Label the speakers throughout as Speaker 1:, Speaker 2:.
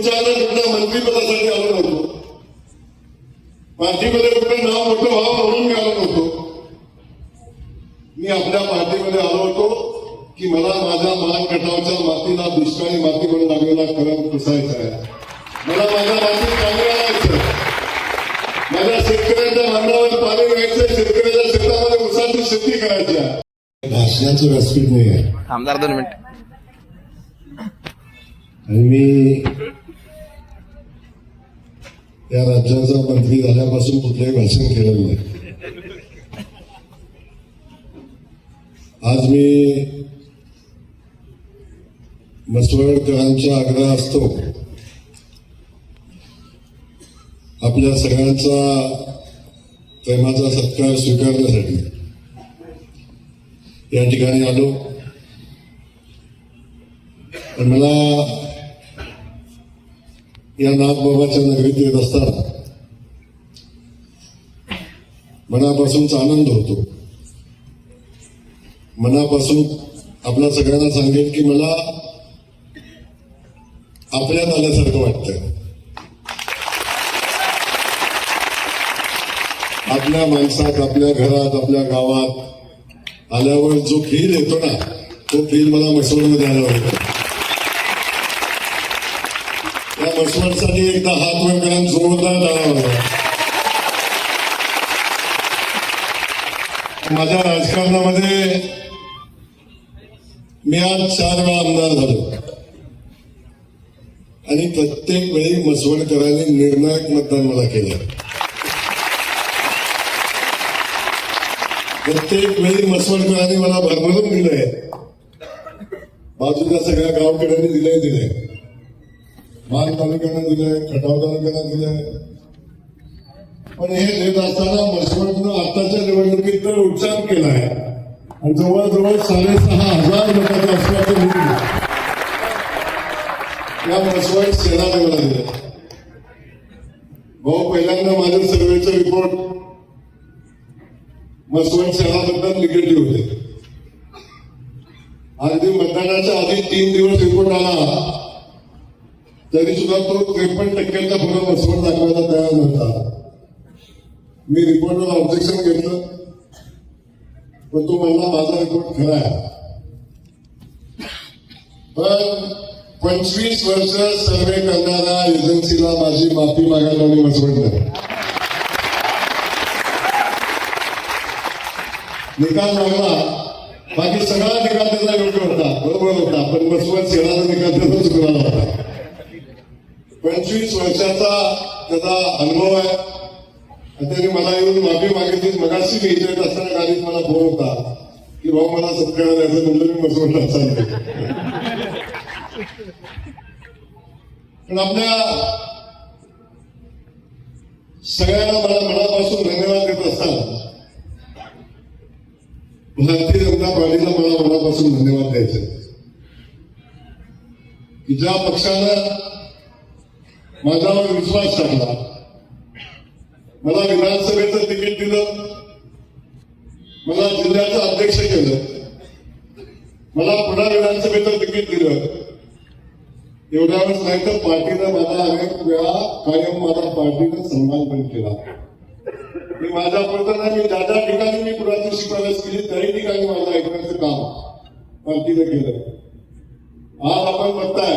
Speaker 1: तुमच्याकडे कुठल्या मंत्रिपदासाठी आलो नव्हतो, पार्टीमध्ये कुठलं नाव मोठं व्हावं म्हणून मी आलो नव्हतो. मी आपल्या पार्टीमध्ये आलो होतो की मला माझ्या मानगटावच्या मातीला दुष्काळी माती म्हणून लागलेला कलम पुसायचा आहे. मला माझ्या मातीत पाणी आणायचं, माझ्या शेतकऱ्यांच्या बांधावर पाणी घ्यायचं, शेतकऱ्याच्या शेतामध्ये ऊसाची शेती करायची आहे. भाषणाचं व्यासपीठ नाही आहे.
Speaker 2: आमदार 2 मिनिट.
Speaker 1: आणि मी या राज्याचा मंत्री झाल्यापासून कुठलंही भाषण केलेलं नाही. आज मी मसवडकरांचा आग्रह असतो आपल्या सगळ्यांचा प्रेमाचा सत्कार स्वीकारण्यासाठी या ठिकाणी आलो. पण मला या नाथबाबाच्या नगरीत येत असताना मनापासूनच आनंद होतो. मनापासून आपल्या सगळ्यांना सांगेल की मला आपल्यात आल्यासारखं वाटतंय. आपल्या माणसात, आपल्या घरात, आपल्या गावात आल्यावर जो फील येतो ना, तो फील मला मसवडमध्ये आल्यावर येतो. या मसवडसाठी एकदा हात वर करा, जोरदार टाळा. माझ्या राजकारणामध्ये मी आज 4 वेळा आमदार झालो आणि प्रत्येक वेळी मसवडकरांनी निर्णायक मतदान मला केलं. प्रत्येक वेळी मसवडकरांनी मला भरभरून दिलंय. बाजूच्या सगळ्या गावकऱ्यांनी दिलंय, मान तालुक्यांना दिलंय, खटाव तालुक्यांना दिलंय. पण हे देत असताना मसवडनं आताच्या निवडणुकीत तर उच्चार केलाय आणि जवळजवळ 6,500 लोकांचं असल्याचं निवडून या मसवड सेनाने मला दिलं. भाऊ, पहिल्यांदा माझ्या सर्वेचे रिपोर्ट मसवड शहराबद्दल निगेटिव्ह होते. अगदी मतदानाच्या आधी 3 दिवस रिपोर्ट आला तरी सुद्धा तो 53% पुढे मसवड दाखवायला तयार नव्हता. मी रिपोर्टवर ऑब्जेक्शन घेतलं, पण तो म्हणला माझा रिपोर्ट खरा आहे. पण 25 वर्ष सर्वे करणाऱ्या एजन्सीला माझी माफी मागायला लावली मसवडनं. निकाल लागला, बाकी सगळा निकाल त्याचा योग्य होता, बरोबर होता, पण मसवड शहराचा निकाल त्याचा चुकला होता. 25 वर्षाचा त्याचा अनुभव आहे. त्याने मला येऊन माफी मागितली. मगाशी मी इथे असताना गाडीत मला फोन होता की भाऊ मला सत्कार द्यायचं, म्हणलं मी मसवडला चालतो. पण आपल्या सगळ्यांना मला मनापासून धन्यवाद देत असताना भारतीय जनता पार्टीला मला मनापासून धन्यवाद द्यायचे की ज्या पक्षानं माझ्यावर विश्वास टाकला, मला विधानसभेचं तिकीट दिलं, मला जिल्ह्याचं अध्यक्ष केलं, मला पुन्हा विधानसभेचं तिकीट दिलं. एवढ्यावरच नाही तर पार्टीनं मला अनेक वेळा कायम माझा पार्टीनं सन्मान पण केला. मी माझ्या पुरताना मी ज्या ज्या ठिकाणी मी कुणाची शिफारस केली त्याही ठिकाणी माझं ऐकण्याचं काम पार्टीनं केलं. आज आपण बघताय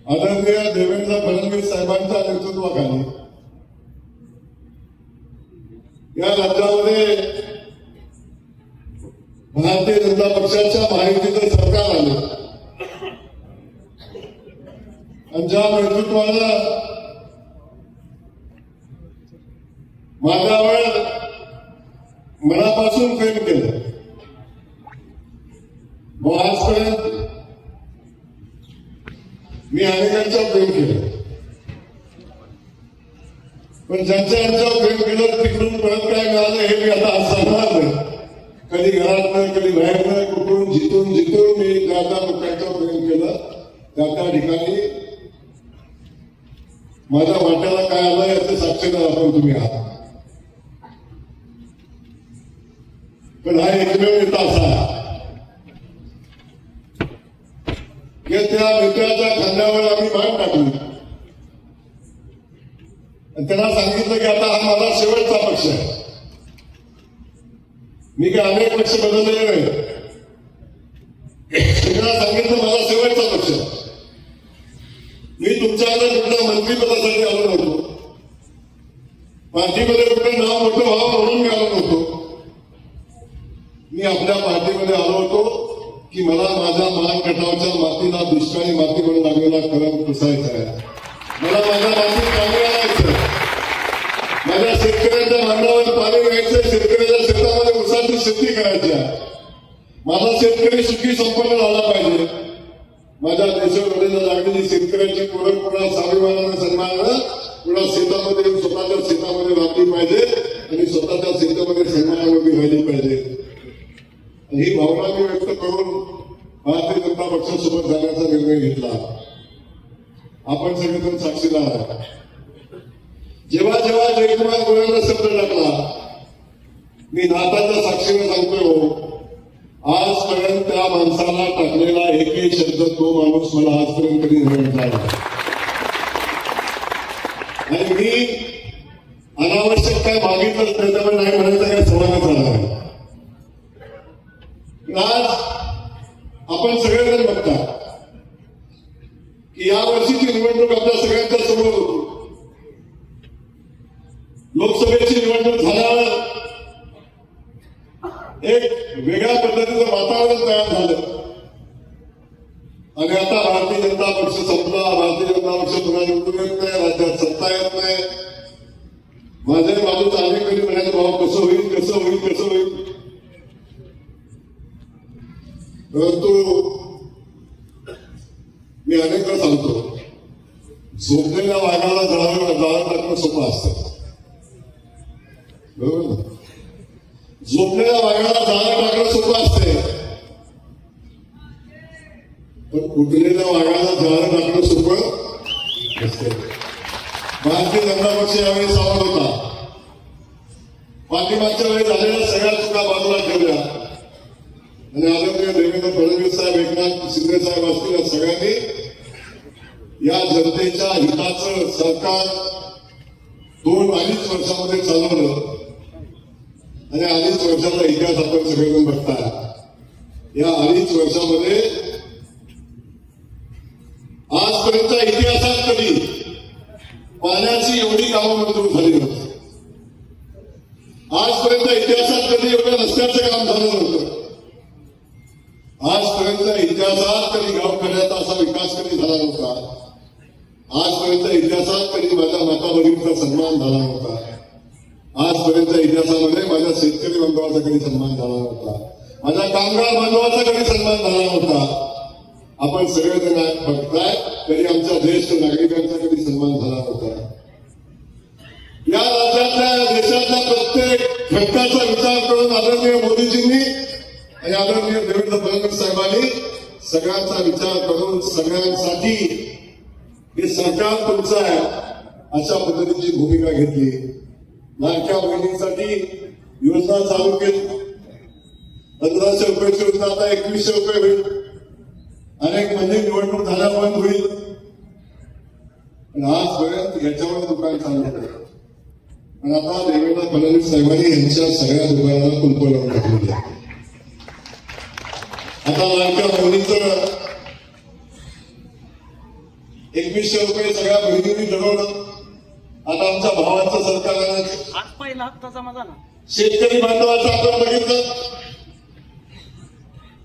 Speaker 1: आदरणीय देवेंद्र फडणवीस साहेबांच्या नेतृत्वाखाली या राज्यामध्ये भारतीय जनता पक्षाच्या महायुतीचं सरकार आलं आणि ज्या नेतृत्वानं माझ्यावर मनापासून प्रेम केलं, व आजपर्यंत मी अनेकांचं प्रेम केलं. पण ज्यांच्यावर प्रेम केलं तिकडून परत काय मिळालं हे मी आता आज सांगणार नाही. कधी घरातनं, कधी बाहेरनं, कुठून जिथून मी ज्या ज्या लोकांचं प्रेम केलं त्या ठिकाणी माझ्या वाट्याला काय आलं याचे साक्षीदार आपण तुम्ही आहात. पण हा एकमेव नेता असा हे त्या नेत्याच्या खांद्यावर आम्ही मान टाकली आणि त्यांना सांगितलं की आता हा माझा शेवटचा पक्ष आहे. मी काय अनेक पक्ष बदललेले नाही. त्यांना सांगितलं माझा शेवटचा पक्ष. मी तुमच्याकडे कुठल्या मंत्रिपदासाठी आलो नव्हतो. पार्टीमध्ये कुठे नाव मोठं व्हावं म्हणून मी आलो नव्हतो. मी आपल्या पार्टीमध्ये आलो होतो की मला माझ्या मानगटावच्या मातीला दुष्काळी माती म्हणून लागलेला कलम पुसायचा आहे. मला माझ्या मातीत पाणी आणायचं, माझ्या शेतकऱ्यांच्या मांडावर पाणी घ्यायचं, शेतकऱ्याच्या शेतामध्ये ऊसाची शेती करायची आहे. माझा शेतकरी सुखी संपन्न झाला पाहिजे. माझ्या देशामध्ये लागलेली शेतकऱ्यांची पूर्णपणे स्वाभिमानाने सन्मानानं पुन्हा शेतामध्ये येऊन स्वतःच्या शेतामध्ये राबली पाहिजे आणि स्वतःच्या शेतामध्ये सन्मानामध्ये राहिली पाहिजे. ही भावना मी व्यक्त करून भारतीय जनता पक्षासोबत जाण्याचा निर्णय घेतला. आपण सगळेजण साक्षीदार आहात. जेव्हा जेव्हा जयकुमार गोरेंना शब्द टाकला, मी नाताच्या साक्षीने सांगतोय, आजपर्यंत त्या माणसाला टाकलेला एकही शब्द तो माणूस मला आजपर्यंत कधी म्हटला नाही. आणि मी अनावश्यक काय मागितलं त्याच्यामुळे नाही म्हणायचं काय सवालच आला नाही. आज आपण सगळेजण बघता की या वर्षीची निवडणूक आपल्या सगळ्यांच्या समोर होती. लोकसभेची निवडणूक झाल्यावर एक वेगळ्या पद्धतीचं वातावरण तयार झालं आणि आता भारतीय जनता पक्ष संपला. भारतीय जनता पक्ष पुन्हा निवडून येत नाही, राज्यात सत्ता येत नाही. माझ्या बाजूचा अनेक कधी म्हणायचं भाऊ कसं होईल कसं होईल कसं होईल. परंतु मी अनेकदा सांगतो, झोपलेल्या वाघाला जाळं टाकणं सोपं असतं, बरोबर ना? झोपलेल्या वाघाला जाळं टाकणं सोपं असते, पण उठलेल्या वाघाला जाळं टाकणं सोपं असते. भारतीय जनता पक्ष यावेळी सावध होता. पाठीमागच्या वेळी झालेल्या सगळ्या चुका बाजूला ठेवल्या आणि आदरणीय देवेंद्र फडणवीस साहेब, एकनाथ शिंदे साहेब असतील या सगळ्यांनी या जनतेच्या हिताचं सरकार 2-2.5 वर्षामध्ये चालवलं आणि 2.5 वर्षाचा इतिहास आपण सगळेजण बघताय. या 2.5 वर्षामध्ये आजपर्यंतच्या इतिहासात कधी पाण्याची एवढी कामं मंजूर झाली नव्हती. आजपर्यंत इतिहासात कधी एवढं रस्त्याचं काम झालं नव्हतं. आजपर्यंत इतिहासात कधी गावखेड्याचा असा विकास कधी झाला नव्हता. आजपर्यंत इतिहासात कधी माझ्या माता भगिनीचा सन्मान झाला नव्हता. आजपर्यंत इतिहासामध्ये माझ्या शेतकरी बांधवाचा कधी सन्मान झाला नव्हता. माझ्या कामगार बांधवाचा कधी सन्मान झाला नव्हता. आपण सगळेजण बघताय तरी आमच्या ज्येष्ठ नागरिकांचा कधी सन्मान झाला नव्हता. या राज्यातल्या देशातल्या प्रत्येक घटकाचा विचार करून आदरणीय मोदीजींनी आणि आदरणीय देवेंद्र फडणवीस साहेबांनी सगळ्यांचा विचार करून सगळ्यांसाठी हे सरकार तुमचं आहे अशा पद्धतीची भूमिका घेतली. लाडक्या बहिणींसाठी योजना चालू केली. 1500 रुपयाची योजना आता 2100 रुपये होईल. अनेक म्हणजे निवडणूक झाल्यामुळे होईल, पण आजपर्यंत याच्यावर दुकान चालू होतं. पण आता देवेंद्र फडणवीस साहेबांनी यांच्या सगळ्या दुकानाला कुलप लावून टाकलेली आहे. आता लाडक्या बहिणीचं 2100 रुपये सगळ्या बहिणींनी ठरवलं. आता आमच्या भावांचं सरकार
Speaker 2: आज पहिला हप्ता जमा झाला.
Speaker 1: शेतकरी बांधवाचं आपण बघितलं.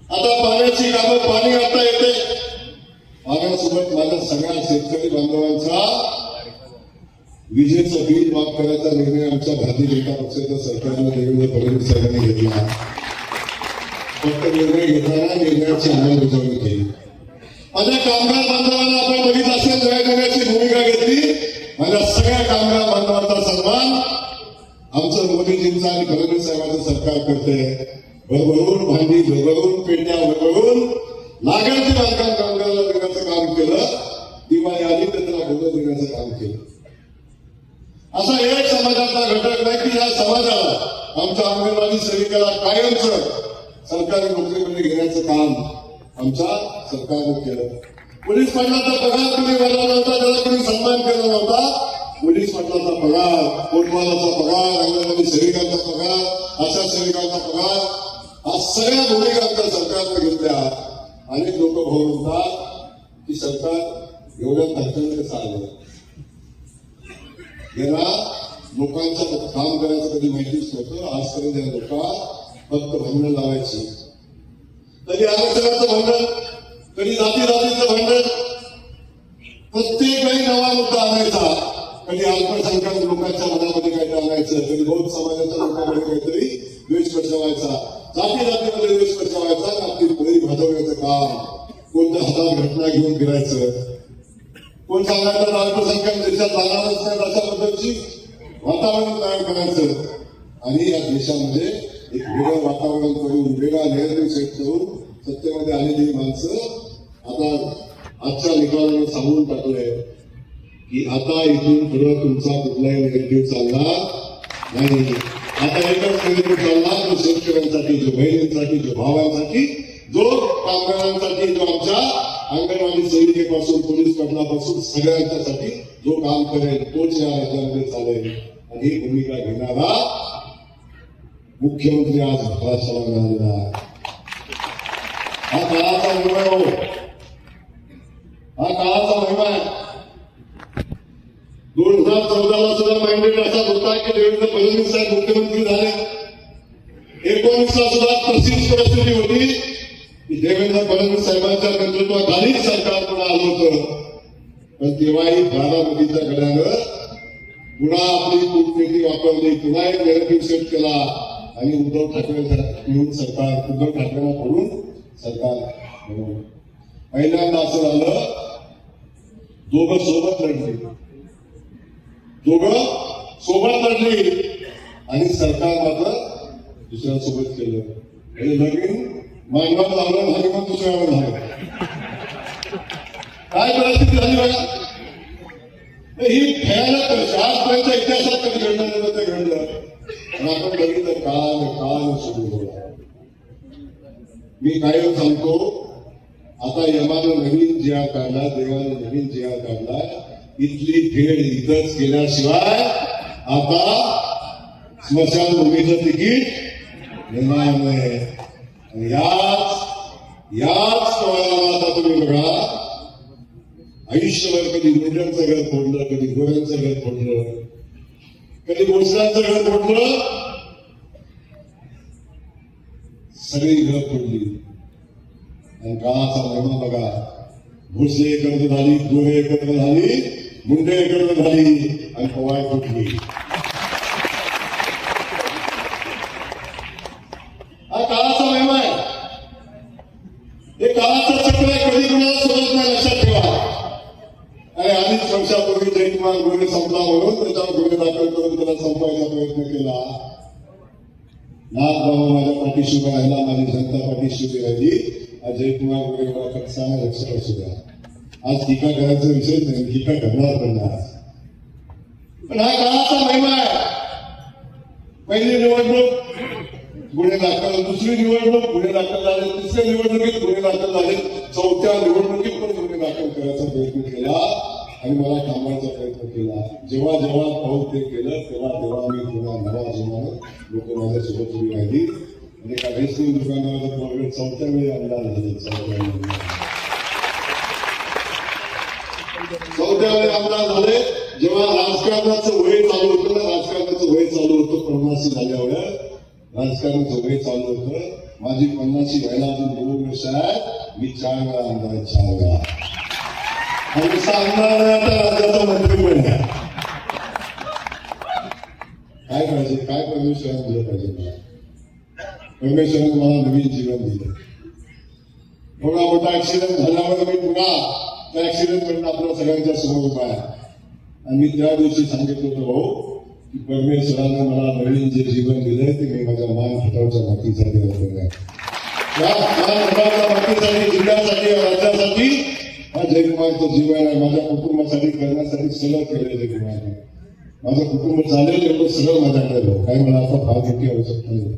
Speaker 1: आता पाण्याची कामं, पाणी आता येते. पाण्यासोबत माझ्या सगळ्या शेतकरी बांधवांचा विजेचं बिल माफ करायचा निर्णय आमच्या भारतीय जनता पक्षाच्या सरकारनं देवेंद्र फडणवीस साहेबांनी घेतला. फक्त निर्णय घेताना निर्णयाची अंमलबजावणी केली. माझ्या कामगार बांधवांना आपण बघितलं असेल न्याय देण्याची भूमिका घेतली. माझ्या सगळ्या कामगार बांधवांचा सन्मान आमचं मोदीजींचं आणि फडणवीस साहेबांचं सरकार करते. भरभरून भांडी, भरभरून पेट्या, भरभरून लागेल ते बांधकाम कामगाराला देण्याचं काम केलं. दिवाळी आली तर त्याला घोडं देण्याचं काम केलं. असा एक समाजाचा घटक नाही की या समाजाला आमच्या अंगणवाडी सेविकाला कायमचं सरकारी नोकरीमध्ये घेण्याचं काम आमच्या सरकारनं केलं. पोलीस पाटलाचा पगार तुम्ही वाढवला नव्हता, त्याला तुम्ही सन्मान केला नव्हता. पोलीस पाटलाचा पगार, कोतवालाचा पगार, अंगणवाडी सेविकांचा पगार, आशा सेविकांचा पगार, हा सगळ्या भूमिका आमच्या सरकारने घेतल्या. अनेक लोक भाऊ म्हणतात की सरकार एवढ्या खर्चाने कसं आलं. याला लोकांचं काम करायचं कधी माहितीच नव्हतं. आजपर्यंत या लोकांना फक्त भांडण लावायची. कधी आरक्षणाचं भांडण, कधी जातीचं भांडण, प्रत्येक वेळी नवा मुद्दा आणायचा. कधी अल्पसंख्याक लोकांच्या मनामध्ये काहीतरी आणायचं, कधी बौद्ध समाजाच्या लोकांमध्ये काहीतरी द्वेष पसरवायचा, जातीमध्ये द्वेष पसरवायचा. आपली पोळी भाजवण्याचं काम, कोणत्या हातात घटना घेऊन फिरायचं, कोण सांगायचं अल्पसंख्याक देशात जाणारच नाही अशा पद्धतीची वातावरण तयार करायचं. आणि या देशामध्ये एक वेगळं वातावरण करून, वेगळा नैतिक सेट करून सत्तेमध्ये आलेली माणसं आता आजच्या निकालानं सांगून टाकलंय की आता इथून पुढे तुमचा कुठलाही निगेटिव्ह चालणार नाही. आता एकच निगेटिव्ह चालणार, जो शेतकऱ्यांसाठी, जो बहिणींसाठी, जो भावांसाठी, जो कामगारांसाठी, जो आमच्या अंगणवाडी सेविकेपासून पोलीस पाटलापासून सगळ्यांच्यासाठी जो काम करेल तोच या राज्यामध्ये चालेल. आणि ही भूमिका घेणारा मुख्यमंत्री आज महाराष्ट्राला मिळालेला आहे. हा काळाचा महिमा हो, हा काळाचा महिमा आहे. 2014ला सुद्धा मॅन्डेट असा होता की देवेंद्र फडणवीस साहेब मुख्यमंत्री झाले. 19ला सुद्धा तशीच परिस्थिती होती की देवेंद्र फडणवीस साहेबांच्या नेतृत्वाखालीच सरकार पुन्हा आलं होतं. पण तेव्हाही बारामतीच्या गड्यानं पुन्हा आपली कूटनीती वापरली, पुन्हा एक नेगेटिव्ह सेट केला आणि उद्धव ठाकरे मिळून सरकार, उद्धव ठाकरेंना पडून सरकार बनवलं. पहिल्यांदा असं झालं, दोघं सोबत लढली आणि सरकार मात्र दुसऱ्यासोबत केलं. म्हणजे नवीन मानवाला लावलं झाली मग दुसऱ्यावर झालं. काय परिस्थिती झाली बघा. ही भयानक आजपर्यंत इतिहासात कधी घडलं नव्हतं ते घडलं. आणि आपण बघितलं काल सुरू होता. मी कायम सांगतो, आता यमानं नवीन जिया काढला, देवानं नवीन जिया काढला. इथली फेड इथंच केल्याशिवाय आता स्मशानभूमीचं तिकीट मिळणार नाही. याच पवाराला आता तुम्ही बघा, आयुष्यभर कधी मुंड्यांचं घर फोडलं, कधी गोऱ्यांचं घर फोडलं, कधी भोसल्यांचं घर फोडलं, सगळी घर फोडली. आणि काळाचा महिमा बघा, भोसले एकत्र झाली, गोरे एकत्र झाली, मुंडे एकत्र झाली आणि पवाय फुटली. हा काळाचा महिमा आहे. हे काळाचं चक्र आहे, कधी कुणाला सोडत नाही, लक्षात ठेवा. आणि आधीच वर्षापूर्वी जयकुमार गोरे संपला म्हणून त्याच्यावर गुन्हे दाखल करून त्याला संपवायचा प्रयत्न केला. नाथ बाबा माझ्या पाठीशी उभा राहिला, माझी जनता पाठीशी उभी राहिली. आज जयकुमार गोरे मला कसाने लक्षात असू द्या. आज टीका करायचा विषय नाही, टीका करणार पण नाही. पण हा काळाचा महिमा आहे. पहिली निवडणूक गुन्हे दाखल, दुसरी निवडणूक गुन्हे दाखल झाले, तिसऱ्या निवडणुकीत गुन्हे दाखल झाले, चौथ्या निवडणुकीत पण गुन्हे दाखल करायचा प्रयत्न केला आणि मला थांबवायचा प्रयत्न केला. जेव्हा पाऊल ते केलं तेव्हा मी पुन्हा नवा जीवानं लोक माझ्यासोबत उभी राहिली. आणि एका रेस्टिंग दुकानावर चौथ्या वेळी आमदार झाले. चौथ्या वेळी आमदार झाले. जेव्हा राजकारणाचं वय चालू होतं, पन्नासी झाल्यावर राजकारणाचं वय चालू होतं. माझी 50 व्हायला अजून 2 वर्ष आहेत. मी 4 वेळा आमदार, 4 वेळा आणि आमदार आता राज्याचा मंत्री पण आहे. काय पाहिजे, काय परमेश्वरानं दिलं पाहिजे मला. परमेश्वरानं मला नवीन जीवन दिलं. थोडा मोठा ऍक्सिडेंट झाल्यावर मी पुन्हा त्या ऍक्सिडेंट मधून आपल्या सगळ्यांच्या समोर उभा आहे. आणि मी त्या दिवशी सांगितलं होतं, भाऊ की परमेश्वरानं मला नवीन जे जीवन दिलंय ते मी माझ्या मान खटावच्या मातीसाठी वापरलंय. त्या मान खटावच्या मातीसाठी, जिल्ह्यासाठी, राज्यासाठी हा जयकुमारचं जीवन आहे. माझ्या कुटुंबासाठी करण्यासाठी सगळं केलं जयकुमारने. माझं कुटुंब चालेल एवढं सगळं माझ्याकडे काही मला आता फार मोठी आवश्यकता नाही.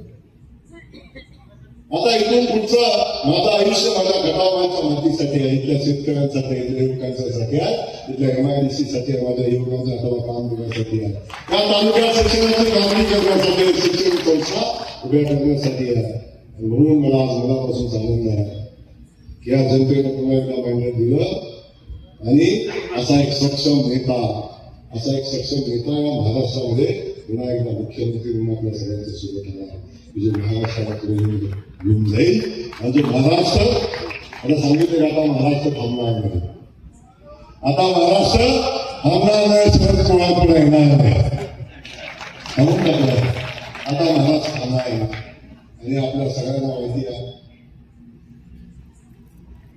Speaker 1: आता इथून पुढचं माझं आयुष्य माझ्या गटावांच्या मातीसाठी आहे, इथल्या शेतकऱ्यांसाठी आहे, इथल्या युवकांसाठी आहे, इथल्या MIDC साठी आहे, माझ्या युवकांच्या हाताला काम देण्यासाठी आहे, त्या तालुक्यात शिक्षणाची कामगिरी करण्यासाठी, शिक्षण संस्था उभ्या करण्यासाठी आहे. म्हणून मला आज मनापासून आनंद आहे की या जनतेनं पुन्हा एकदा मेहनत दिलं आणि असा एक सक्षम नेता या महाराष्ट्रामध्ये पुन्हा एकदा मुख्यमंत्री म्हणून आपल्या सगळ्यांच्या सोबत आला आहे. जो महाराष्ट्राला घेऊन जाईल आणि जो महाराष्ट्र आता सांगितलं आता महाराष्ट्र थांबणार नाही, आता महाराष्ट्र थांबणार नाही, शरद पवार पुढे येणार नाही, थांबून टाकलं आता महाराष्ट्र थांबणार नाही. आणि आपल्या सगळ्यांना माहिती आहे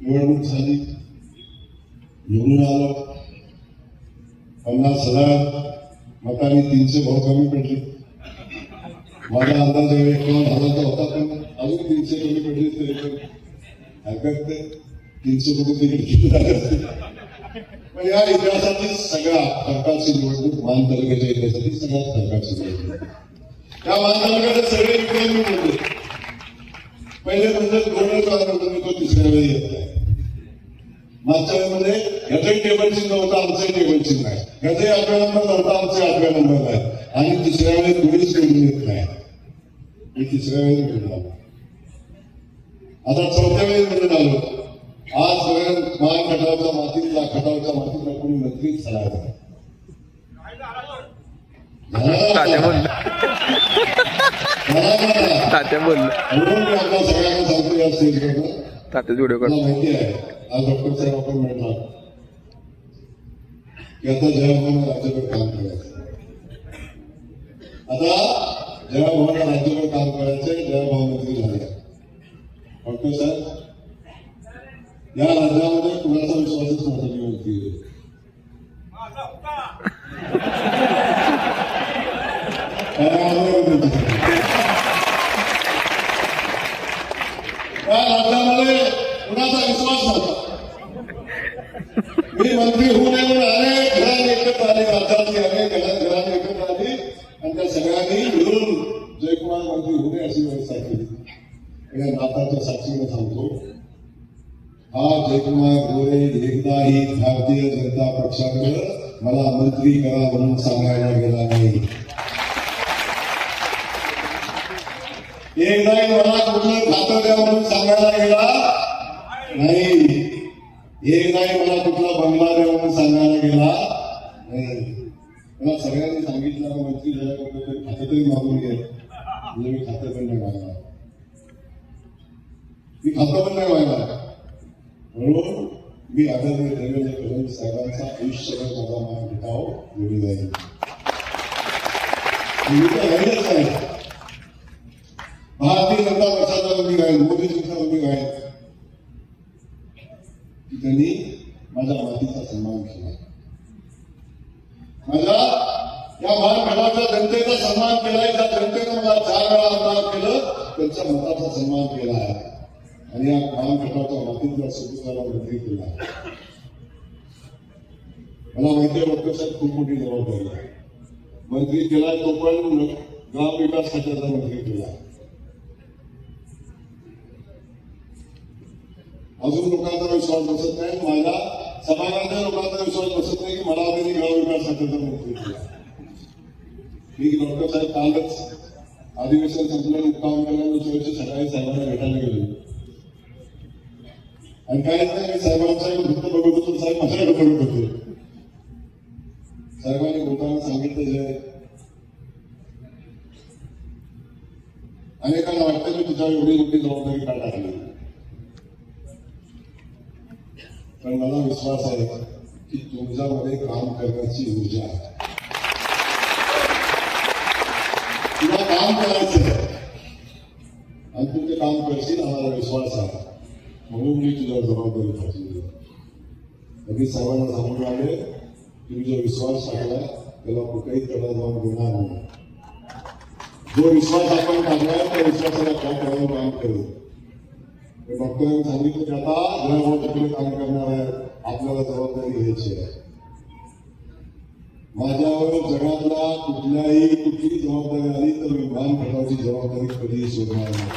Speaker 1: निवडणूक झाली, निवडून आलं, 50,000 मतांनी 300 भाऊ कमी पडले. माझा अंदाज 51,000 होता, पण अजून 300 कमी पडले तरी पण हरकत नाही, 300 कुठे तिकीट झाले असते. पण या इतिहासातील सगळ्यात सरकारची निवडणूक मान तालुक्याच्या इतिहासातील सगळ्यात सरकारची निवडणूक. त्या मान तालुक्याचे सगळे विक्रमी बोलले. पहिले म्हणजे तो तिसऱ्या वेळी येत नाही. मागच्या वेळेमध्ये ह्याचंही टेबल चिन्ह होतं, आमचंही टेबल चिन्ह आहे, ह्याचंही 8व्या नंबर होता, आमचे 8व्या नंबर आहे. आणि तिसऱ्या वेळी कुणीच निवडून येत नाही. मी तिसऱ्या वेळी निवडून आलो, आता 4थ्या वेळी निवडून आलो. आजपर्यंत मान खटावच्या मातीतला कोणी मंत्रीच झाला नाही. म्हणून मी आपल्या सगळ्यांना सांगतो या स्टेजवर माहिती आहे आज डॉक्टर साहेब आपण मिळणार की आता जयभवान राज्यभर काम करायचं. आता जयभवान राज्यभर काम करायचंय, जयभवान मंत्री झाले. डॉक्टर साहेब या राज्यामध्ये कुणाचा विश्वासच नव्हता की मंत्री होईल. या राज्यामध्ये कुणाचा विश्वास नव्हता. मी मंत्री होऊ नये म्हणून अनेक घरांनी एकत्र आले, राज्यातली अनेक घरांनी एकत्र आली आणि त्या सगळ्यांनी मिळून जयकुमार मंत्री होऊ नये अशी व्यवस्था केली. या नाताच्या साक्षीने सांगतो, हा जयकुमार गोरे एकदाही भारतीय जनता पक्षाकडे मला मंत्री करा म्हणून सांगायला गेला नाही. एकदाही मला कुठलं खातं द्या म्हणून सांगायला गेला नाही. एकदाही मला कुठला बंगला द्या म्हणून सांगायला गेला नाही. मला सगळ्यांनी सांगितलं मंत्री झाल्यानंतर खातं तरी मागून घे, म्हणजे मी खातं पण नाही मागणार, मी खातं पण नाही मागणार. म्हणून मी आदरणीय देवेंद्र फडणवीस साहेबांचा आयुष्यभर माझा मान टिकाव जोडी जाईल. राहिलंच नाही. भारतीय जनता पक्षाचा उमेदवार आहे, मोदीजींचा उमेदवार आहे, त्यांनी माझ्या मातीचा सन्मान केला, माझ्या या महाराष्ट्राच्या जनतेचा सन्मान केलाय. त्या जनतेनं मला 4 वेळा आमदार केलं, त्यांच्या मताचा सन्मान केला आहे आणि या महाराष्ट्राच्या मातीतल्या सुपुत्राला मंत्री केला. मला माहिती आहे डॉक्टर साहेब खूप मोठी जबाबदारी आहे. मंत्री केला तो पण ग्राम विकास खात्याचा मंत्री केला. अजून लोकांचा विश्वास बसत नाही, माझ्या समाजाच्या लोकांचा विश्वास बसत नाही की मला त्यांनी ग्राम विकास खात्याचा मंत्री केला. मी डॉक्टर साहेब कालच अधिवेशन संपलं, मुक्काम केल्यानंतर सकाळी साहेबांना भेटायला गेलो आणि काहीच नाही. मी साहेबांच्या फक्त बघत होतो, साहेब माझ्याकडे बघत होते. साहेबांनी बोलताना सांगितलं जे अनेकांना वाटतं की तुझ्या एवढी मोठी जबाबदारी का टाकली, पण मला विश्वास आहे की तुमच्यामध्ये काम करण्याची ऊर्जा आहे, तुला काम करायचं आणि तू ते काम करशील आम्हाला विश्वास आहे. म्हणून मी तुझ्या जबाबदारी टाकली. कधी सर्वांना सांगून आले तुम्ही जो विश्वास टाकलाय त्याला कुठेही तडा जाऊन देणार नाही. जो विश्वास आपण टाकलाय त्या विश्वासाला काय करावं काम करू. डॉक्टरांनी सांगितलं की आता जयभावाकडे काम करणार आहे, आपल्याला जबाबदारी घ्यायची आहे. माझ्यावर जगातला कुठली जबाबदारी आली तर मी मान खटावची जबाबदारी कधीही सोडणार नाही.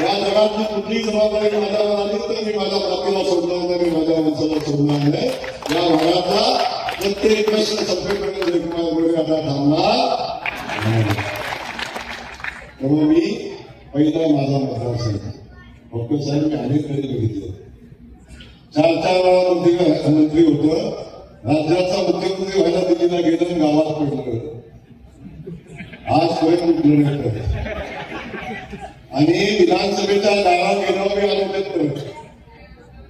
Speaker 1: या जगातली कुठलीही जबाबदारी माझ्यावर आली तर मी माझ्या बाकीला सोडणार नाही, मी माझ्या माणसाला सोडणार नाही. या भागाचा प्रत्येक प्रश्न संपेपर्यंत जयकुमार गोरे आता थांबणार नाही. त्यामुळे मी पहिला माझा मतदारसंघ डॉक्टर साहेब मी अनेक वेळी बघितले. 4 वेळा मंत्री होतं, राज्याचा मुख्यमंत्री व्हायला दिल्लीला गेलं आणि गावात पडलं. आजपर्यंत उठलं नाही करत. आणि विधानसभेच्या दारात गेल्यावर मी आलो तर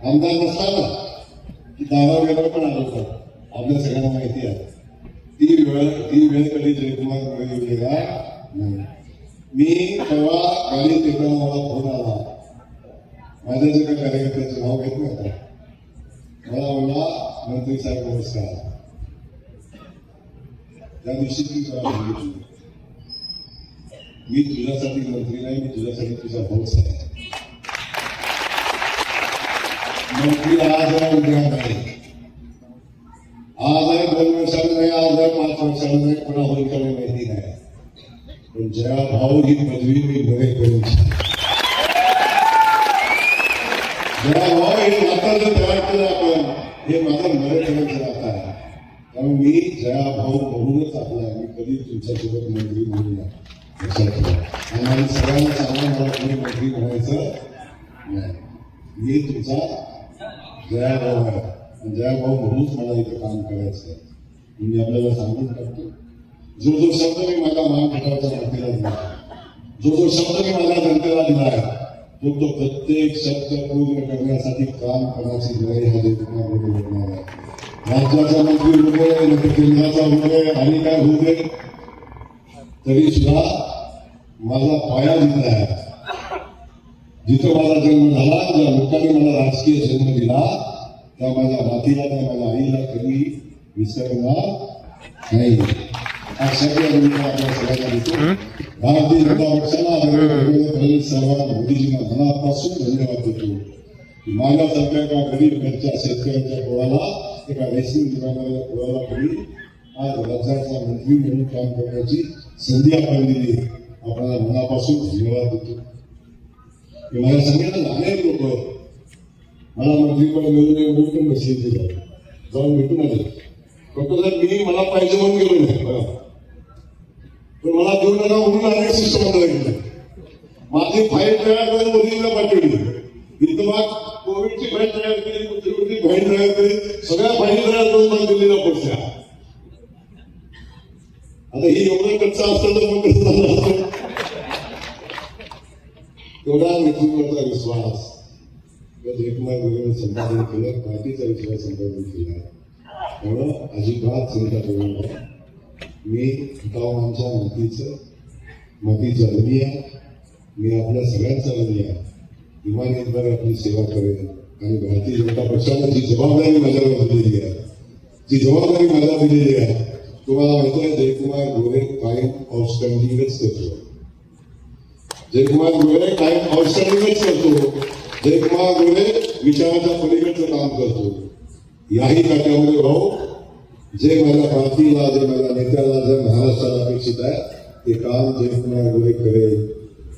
Speaker 1: आमदार नसताना की दारावर गेल्यावर पण आलो होता. आपल्या सगळ्यांना माहिती आहे ती वेळ कधी जयकुमार गोरे गेला नाही. मी तेव्हा गाडीत येताना मला फोन आला. माझ्या जे काही कार्यकर्त्याचं नाव घेत नव्हता. मला म्हणला मंत्री साहेब नमस्कार. त्या दिवशी ती सांगितली मी तुझ्यासाठी मंत्री नाही, मी तुझ्यासाठी तुझा भाऊच आहे. मंत्री आज आहे उद्या नाही, आज आहे 2 वर्षाला नाही, आज आहे 5 वर्षाला नाही, पुन्हा होईल का माहिती नाही. पण जया भाऊ ही पदवी मी बरे करून जया भाऊ हे नातं जर तयार केलं आपण हे माझं बरे करायचं नातं आहे. त्यामुळे मी जया भाऊ म्हणूनच आपला मी कधी तुमच्यासोबत मंत्री म्हणून लक्षात ठेवा. आणि मला सगळ्यांना सांगा मला कोणी मंत्री म्हणायचं नाही. मी तुमचा जया भाऊ आहे. जया भाऊ म्हणूनच मला इथं काम करायचं आहे. मी आपल्याला सांगून टाकतो जो शब्द मी माझ्या महामंडळाच्या मातीला दिला, जो शब्द मी माझ्या जनतेला दिला आहे तो प्रत्येक शब्द पूर्ण करण्यासाठी काम करण्याची लढाई हा जयकुमार गोरे लढणार आहे. राज्याचा मंत्री होऊ दे नंतर केंद्राचा होऊ दे आणि काय होऊ दे तरी सुद्धा माझा पाया जिथं आहे, जिथं माझा जन्म झाला, ज्या लोकांनी मला राजकीय जन्म दिला त्या माझ्या मातीला त्या माझ्या आईला कधी विसरणार नाही. हा सगळ्या आपल्या सगळ्यांना देतो. भारतीय जनता पक्षाला फडणवीस साहेबांना मोदीजींना मनापासून धन्यवाद देतो. माझ्यासारख्या एका गरीब घरच्या शेतकऱ्यांच्या पोराला एका रेशीम दुकानाच्या पोराला कधी आज राज्याचा मंत्री म्हणून काम करण्याची संधी आपण दिली. आपल्याला मनापासून धन्यवाद देतो. मला सांगितलं अनेक लोक मला मंत्रीपद मिळून पण बसले जाऊन भेटून आले. डॉक्टर साहेब मी मला पाहिजे म्हणून गेलो नाही, पण मला देऊ नका म्हणून अनेक शिष्टमंडळ गेले. माझी फाईल तयार करून मोदींना पाठवली. इथं मग कोविडची फाईल तयार केली, मुख्यमंत्री फाईल तयार केली, सगळ्या फाईल तयार करून मला दिल्लीला पोहोचल्या. आता ही एवढं कच्चा असतं तर मग कसं झालं असतं. तेवढा नेतृत्वाचा विश्वास जयकुमार गोरेने संपादन केलं, पार्टीचा विश्वास संपादन केला. त्यामुळं अजिबात चिंता करू नका. मी गावांच्या मातीचा ऋणी आहे. मी आपल्या सगळ्यांचा ऋणी आहे. इमानदार आपली सेवा करेन आणि भारतीय जनता पक्षाने जी जबाबदारी माझ्यावर दिलेली आहे, जी जबाबदारी मला दिलेली आहे, तुम्हाला माहिती आहे जयकुमार गोरे कायम आउटस्टँडिंगच करतो. जयकुमार गोरे कायम आउटस्टँडिंगच करतो. जयकुमार गोरे विचाराच्या पलीकडचं काम करतो. याही खात्यामध्ये भाऊ जे माझ्या पार्टीला, जे माझ्या नेत्याला, जे महाराष्ट्राला अपेक्षित आहे ते काम जयकुमार गोरे करेल.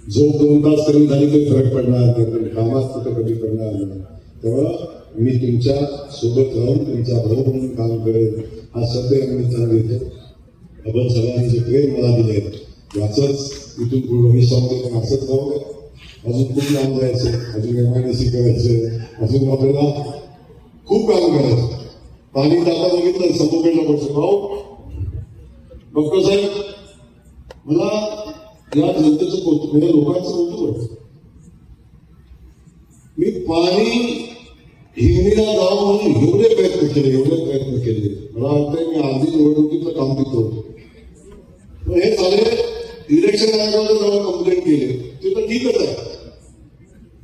Speaker 1: जो 2 तास कमी झाली तरी फरक पडणार नाही, पण कामात कुठं कमी पडणार नाही. तेव्हा मी तुमच्या सोबत राहून तुमचा भाऊ म्हणून काम करेल हा शब्द या निमित्ताने देतो. आपण सगळ्यांनी जे प्रेम मला दिले याचंच इथून पूर्व भविष्यामध्ये पण असंच राहू दे. अजून खूप लांब जायचं, अजून MIDC करायचं, अजून आपल्याला खूप काम करायचं. पाणी आता बघितलं समुद्राला पडतो भाऊ. डॉक्टर साहेब मला या जनतेचं कौतुक, म्हणजे लोकांचं कौतुक वाटतं. मी पाणी हिंगणीला जावं म्हणून एवढे प्रयत्न केले. मला वाटतंय मी आधी निवडणुकीचं काम तिथं होतो. पण हे सारे इलेक्शन आयोगाला जाऊन कंप्लेंट केले ते तर ठीकच आहे,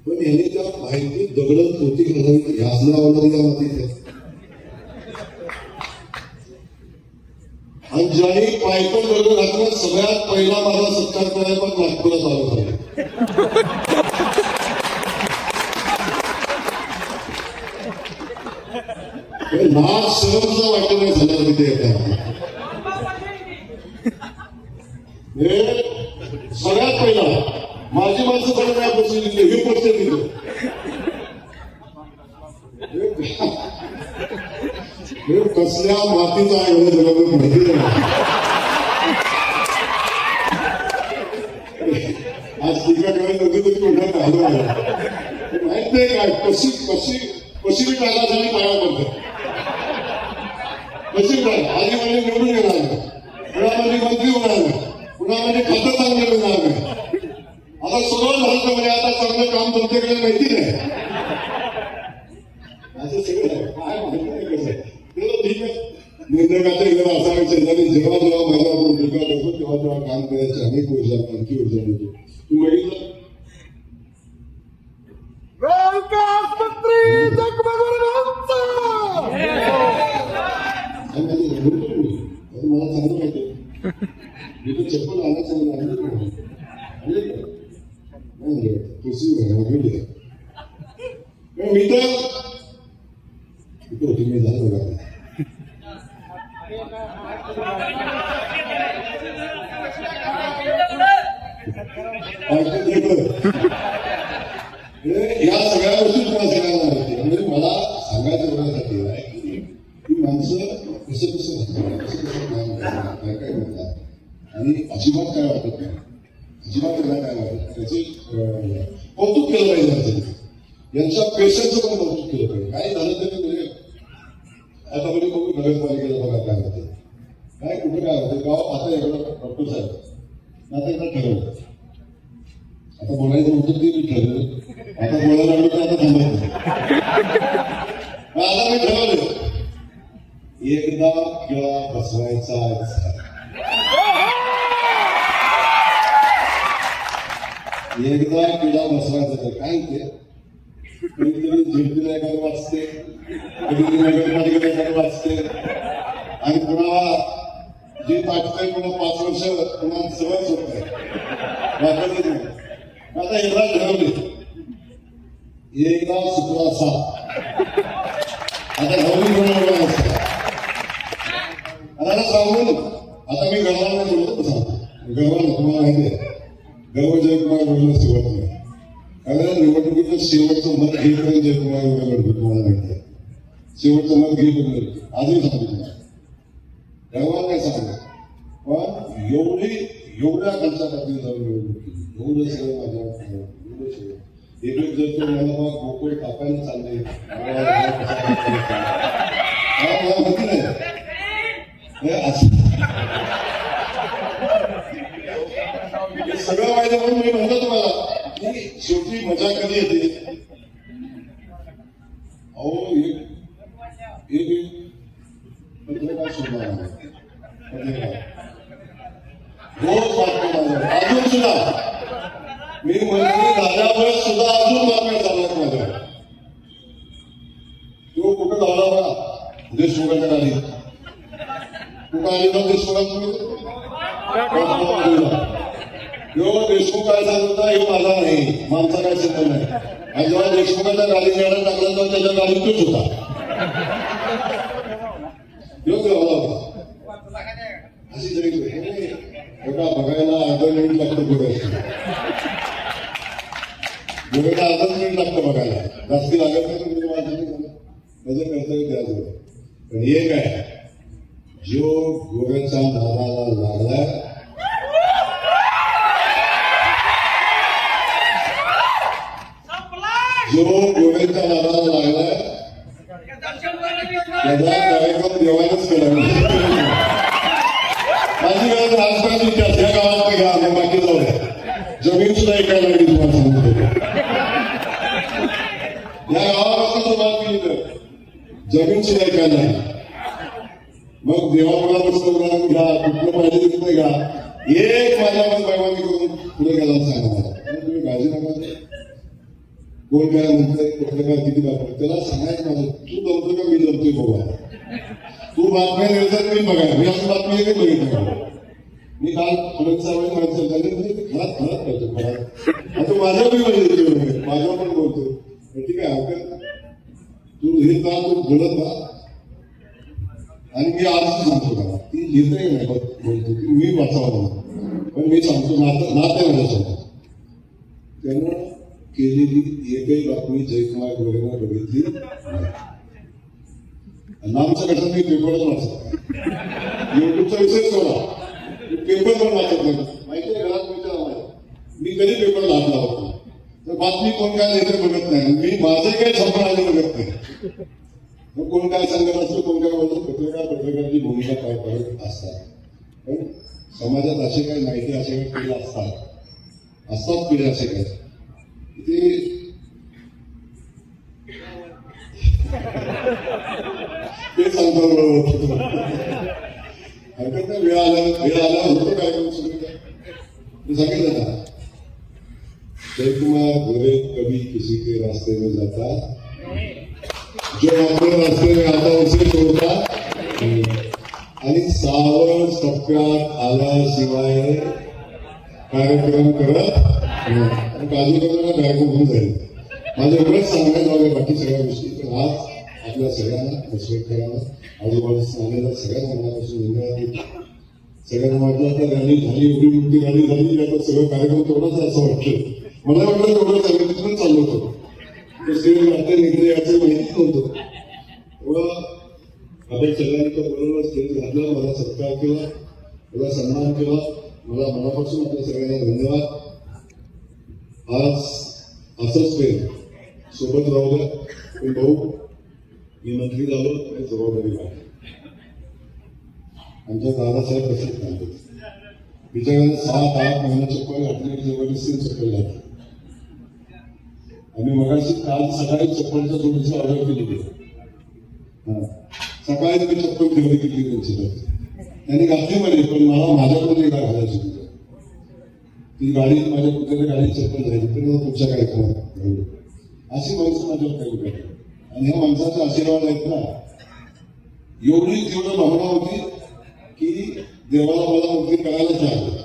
Speaker 1: पण यांनी त्या माहिती दगडत होती घालावी ह्याच नावाला या मातीत आहे. आणि ज्याने पायपन दगड घातलं सगळ्यात पहिला माझा सत्कार करायला पण नागपुरात आलो झाला. नाच सहज वाटत नाही झालं तिथे येतात. सगळ्यात पहिला माझी माणसं मला काय पक्ष दिले हे पक्ष दिले हे कसल्या मातीचा आहे एवढं जगात माहिती नाही. आज टीका करायला नव्हती तरी कोणाला हलवलं माहित नाही काय कशी कशी कशी मी टाकासाठी पाया पडते कशी काय आधी म्हणजे निवडून येणार नाही कुणामध्ये मंत्री होणार नाही कुणामध्ये खातं चांगलं मिळणार नाही. आता सगळं झालं म्हणजे आता चांगलं काम तुमच्याकडे माहिती नाही असं सगळं आहे काय माहिती नाही कसं ठीक आहे. निंदकाच्या घरात असा विचार झाली जेव्हा जेव्हा माझ्याकडून टीका करतो तेव्हा तेव्हा काम करायची अनेक ऊर्जा आणखी ऊर्जा देतो. तू बघितलं मला चांगलं माहिती मी तर चप्पल आला चांगलं मी तर तुम्ही झालं बघा या सगळ्या गोष्टी तुम्हाला सगळ्यांना माहिती म्हणजे मला सांगायचं एवढ्यासाठी आहे की माणसं कसं कसं म्हणतात काय काय म्हणतात आणि अजिबात काय वाटत नाही अजिबात त्याला काय वाटत त्याचे कौतुक केलं पाहिजे यांच्या पेशन्सचं पण कौतुक केलं पाहिजे काय झालं तरी म्हणजे आता म्हणजे खूप नगरपालिकेला बघा काय होतं काय कुठे काय होतं गाव आता एवढं डॉक्टर साहेब आता एकदा ठरवलं आता बोलायचं होतं ते मी ठरवलं आता बोलायला लागलं तर आता थांबायचं आता मी ठरवलं एकदा किंवा बसवायचा एकदा किडा बसवायचा काय ते कधीतरी झेडपीला एखादं वाचते कधीतरी नगरपालिकेला एखादं वाचते आणि कुणाला जे ताटतंय पुन्हा 5 वर्ष पुन्हा सवयच होत नाही वाटतच नाही. आता एकदा ठरवले एकदा सुद्धा असा आता नवीन बनवलं असतं आता सांगून आता मी गव्हांना बोलतो सांगतो गव्हांना तुम्हाला माहिती आहे गर्व जयकुमार बोलणं सुरुवात नाही कारण निवडणुकीचं शेवटचं मत घेईपर्यंत जयकुमार लढतो तुम्हाला माहिती आहे शेवटचं मत घेईपर्यंत आजही सांगतो तुम्हाला गव्हांना काय सांगतो पण एवढ्या खर्चा टाकली जाऊन निवडणुकी एवढं सगळं माझ्या एवढं सगळं एक जर तो मला मग गोकुळ कापायला चालले मला माहिती नाही सगळं माहिती म्हणून मी म्हणतो तुम्हाला की शेवटी मजा कधी येते अहो एक पत्रकार सुद्धा रोज बातम्या माझ्या अजून सुद्धा मी मंत्री झाल्यामुळे सुद्धा अजून बातम्या चालतात माझ्या तो कुठं लावला बघा देशमुखाच्या गाडी कुठं आली ना देशमुखात देशमुख काय सांगत होता हे माझा नाही माणसा काय सांगत नाही आणि जेव्हा देशमुखाच्या गाडी नेण्यात टाकला तर त्याच्या गाडीत तोच होता अशी तरी एका बघायला अर्धा मिनिट लागतं बघायचं बघायला अर्धाच मिनिट लागतं बघायला जास्ती लागत नाही तुम्ही माझं कर्तव्य त्याजवळ पण एक आहे जो गोव्याच्या नादाला लागलाय जो गोव्याच्या नादाला लागलाय त्याचा कार्यक्रम देवानेच केला माझी गरज राजकारणी इतिहास या गावात घ्या आणि बाकी जाऊ द्या जमीन सुद्धा ऐकायला लागली तुम्हाला सांगतो या गावापासून तुम्हाला केली जमीन सुद्धा ऐकायला लागली मग देवापुरापासून घ्या कुठलं पाहिजे तिथं घ्या एक माझ्यावर पैमानी करून पुढे गेला सांगा तुम्ही काळजी नका कोण काय म्हणतोय पत्रकार किती वापरत त्याला सांगायचं माझं तू जमतो का मी जमतोय बघा तू बातम्या निर्धार मी बघा मी असं बातमी काही बघितलं मी काल फडणवीस साहेबांनी माहिती म्हणजे घरात करतो घरात आता माझ्या पण म्हणजे माझ्या पण बोलतो ठीक आहे हरकत तू हे का तू बोलत ना आणि मी आज सांगतो का ती लिहितही नाही बोलतो की मी वाचावं पण मी सांगतो नातं आहे माझ्यासोबत त्यानं केलेली एकही बातमी जयकुमार गोरेनं बघितली नाही. नामचं कसं मी पेपरच वाचत युट्यूबचा विषय सोडा, पेपर पण वाचत नाही. माहिती आहे घरात विचार माझ्या, मी कधी पेपर लावला होता तर बातमी कोण काय लिहितं बघत नाही. मी माझं काही छापून आले बघत नाही. मग कोण काय सांगत असतो, कोण काय बोलतो, पत्रकाराची भूमिका काय करत असतात. पण समाजात असे काही माहिती असे काही पिढ्या असतात पिढ्या असे काही ते सांगतो हरकत नाही. वेळ आला होतो काय करू मी सांगितलं ना, जयकुमार गोरे कभी किसी के रास्ते में जाता, जो अपने रास्ते में आता उसे छोड़ता, आणि सावळ टप्प्यात आल्याशिवाय कार्यक्रम करत काजू करताना कार्यक्रम होऊन जाईल. माझं एवढंच सांगायचं आहे बाकी सगळ्या गोष्टी. पण आज आपल्या सगळ्यांना मस्करांना आजूबाजूला आलेल्या सगळ्या मनापासून धन्यवाद देतो. सगळ्यांना वाटलं आता रॅली झाली, एवढी मोठी रॅली झाली, आता सगळं कार्यक्रम तेवढाच आहे असं वाटतं. मला वाटलं तेवढं चालू तिथून चाललो होतो. वाटतं निघले याचं माहितीच नव्हतं. तेव्हा आपण सगळ्यांनी तो बरोबर स्टेज घातलं, मला सत्कार केला, मला सन्मान केला. मला मनापासून आपल्या सगळ्यांना धन्यवाद. आज असंच प्रेम सोबत राहू द्या. पण भाऊ मी मंत्री झालो आणि जबाबदारी वाटली. आमच्या दादासाहेब तसेच सांगतो, बिचारांना 7-8 महिने चप्पल घातली, जबरदस्ती चप्पल घातली. आम्ही मगाशी काल सकाळी चप्पलच्या जोडीची ऑर्डर केली होती. सकाळी मी चप्पल ठेवली केली त्यांची. त्यांनी घातली मध्ये, पण मला माझ्याकडे का घालायची होती. ती गाडी माझ्या कुठल्या गाडी चप्पल झाली, पण तुमच्या काय करा अशी माणसं माझ्यावर काही भेटली. आणि ह्या माणसाचा आशीर्वाद आहेत ना, एवढी तेवढं भावना होती की देवाला मला मंत्री करायलाच लागलं.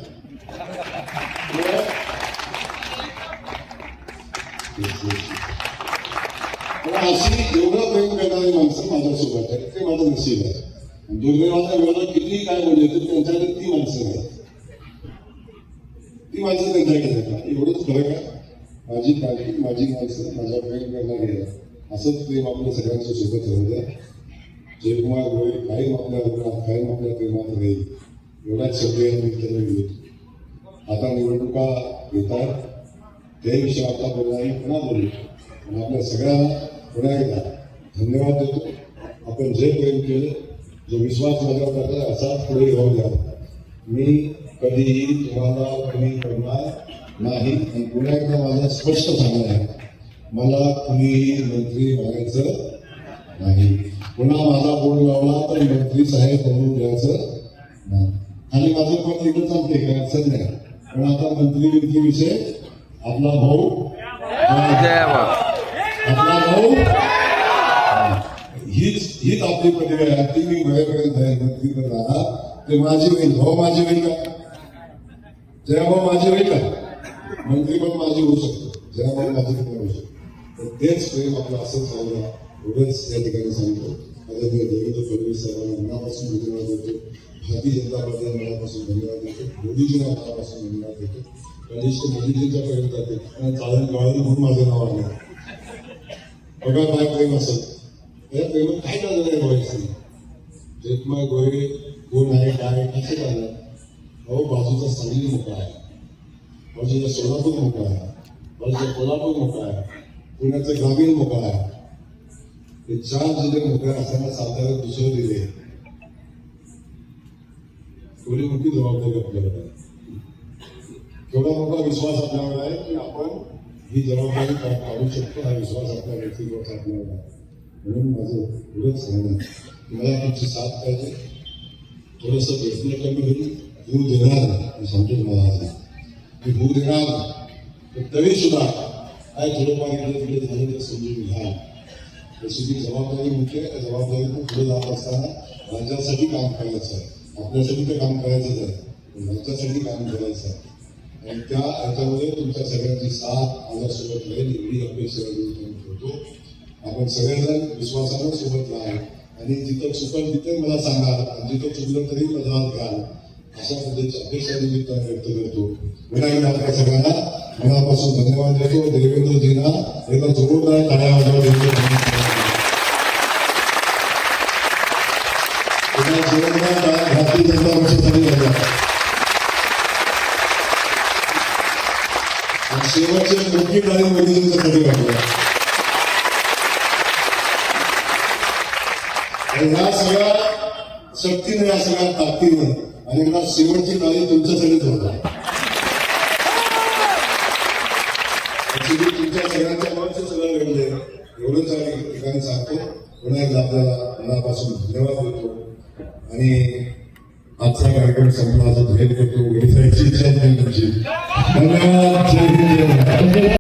Speaker 1: अशी एवढं प्रेम करणारी माणसं माझ्यासोबत आहेत, ते माझं नशीब आहे. दुर्दैवाचा वेळेला किती काय बोलले तर त्यांच्याकडे ती माणसं नाही, ती माणसं त्यांच्याकडे येतात. एवढंच फरक आहे. माझी काळजी, माझी माणसं, माझ्या प्रेम करणारी आहे. असंच प्रेम आपल्या सगळ्यांच्या सोबत राहू द्या. जयकुमार गोरे कायम आपल्या रुग्णात, कायम आपल्या प्रेमात राहील, एवढ्याच शब्दांनी त्यांना मिळतो. आता निवडणुका येतात, त्याही विषयी आता बोलणारी पुन्हा बोलू. आणि आपल्या सगळ्यांना पुन्हा एकदा धन्यवाद देतो. आपण जे प्रेम केलं, जो विश्वास माझ्यावर करता, असाच पुढे राहू द्या. मी कधीही तुम्हाला कमी करणार नाही. आणि पुन्हा एकदा माझा स्पष्ट सांगणं आहे, मला कुणीही मंत्री बनायचं नाही. पुन्हा माझा बोर्ड लावला तर मंत्री साहेब बनवून द्यायचं नाही. आणि माझं पण इथं चालते काय अडचण नाही. पण आता मंत्री विषय आपला भाऊ, आपला भाऊ, हीच आपली पदवी आहे. ती मी बऱ्यापर्यंत आहे. मंत्री पण राहणार ते माझी होईल. भाऊ माझी होईल का? जयाभाऊ माझी होईल का? मंत्री पण माझी होऊ शकतो, जयाभाऊ माझी पण होऊ शकतो. तर तेच प्रेम आपलं असंच राहिलं, एवढंच या ठिकाणी सांगतो. माझ्या देवेंद्र फडणवीस साहेबांना मनापासून धन्यवाद देतो. भारतीय जनता पार्टीला मनापासून धन्यवाद देतो. मोदीजींना मनापासून धन्यवाद देतो. कनिष्ठ मोदीजींच्या पर्यंत जाते चालेल गवाळी म्हणून माझं नाव आलं. बघा काय प्रेम असेल, त्या प्रेमात काय झालं नाही बघायचं. जयकुमार गोरे कोण आहे काय कसं झालं. अहो बाजूचा सांगली मोठा आहे, बाजूचा सोलापूर मोठा आहे, बाजूचा कोल्हापूर मोठा आहे, पुण्याचं ग्रामीण मोठा आहे. हे 4 जिल्हे मोठे असताना सातारा दुसरं दिले. एवढी मोठी जबाबदारी आपल्याकडे आहे. केवढा मोठा विश्वास आपल्यावर आहे की आपण ही जबाबदारी काढू शकतो. हा विश्वास आपल्या व्यक्तिगत आपल्यावर आहे. म्हणून माझं एवढंच सांगणं, मला तुमची साथ पाहिजे. थोडंसं भेटणं कमी होईल, होऊ देणार नाही. मी सांगतो तुम्हाला आज मी होऊ देणार नाही. तरी सुद्धा काय थोडंफार इकडे तिकडे झालं तर समजून घ्या. तशी ती जबाबदारी मोठी आहे. त्या जबाबदारीतून पुढे जात असताना राज्यासाठी काम करायचं आहे, आपल्यासाठी तर काम करायचंच आहे, पण राज्यासाठी काम करायचं आहे. आणि त्या ह्याच्यामध्ये तुमच्या सगळ्यांची साथ माझ्यासोबत राहील एवढी अपेक्षा ठेवतो. आपण सगळेजण विश्वासानं सोबत राहाल आणि जिथं चुकल तिथे मला सांगा, आणि जिथं चुकलं तरी मदत घ्याल, अशा पद्धतीची अपेक्षा निमित्ताने व्यक्त करतो. पुन्हा एकदा आपल्या सगळ्यांना मनापासून धन्यवाद देतो. देवेंद्रजींना एकदा जोरदार टाळ्या वाजवा देतो. जोरदार टाळ्या भारतीय जनता पक्षासाठी वाजवा. आणि शेवटचे मोठी टाळी मोदीजींच्यासाठी वाजवा. आणि ह्या सगळ्या शक्तीने, या सगळ्या ताकदीने आणि एकदा शेवटची टाळी तुमच्यासाठीच होता. तुमच्या सगळ्यांच्या मनाचं सगळं घडलंय एवढंच आम्ही ठिकाणी सांगतो. पुन्हा एकदा आपल्याला मनापासून धन्यवाद देतो आणि आजचा कार्यक्रम संपला असं भेट करतो. वेळीची इच्छा नाही तुमची. धन्यवाद. जय हिंद.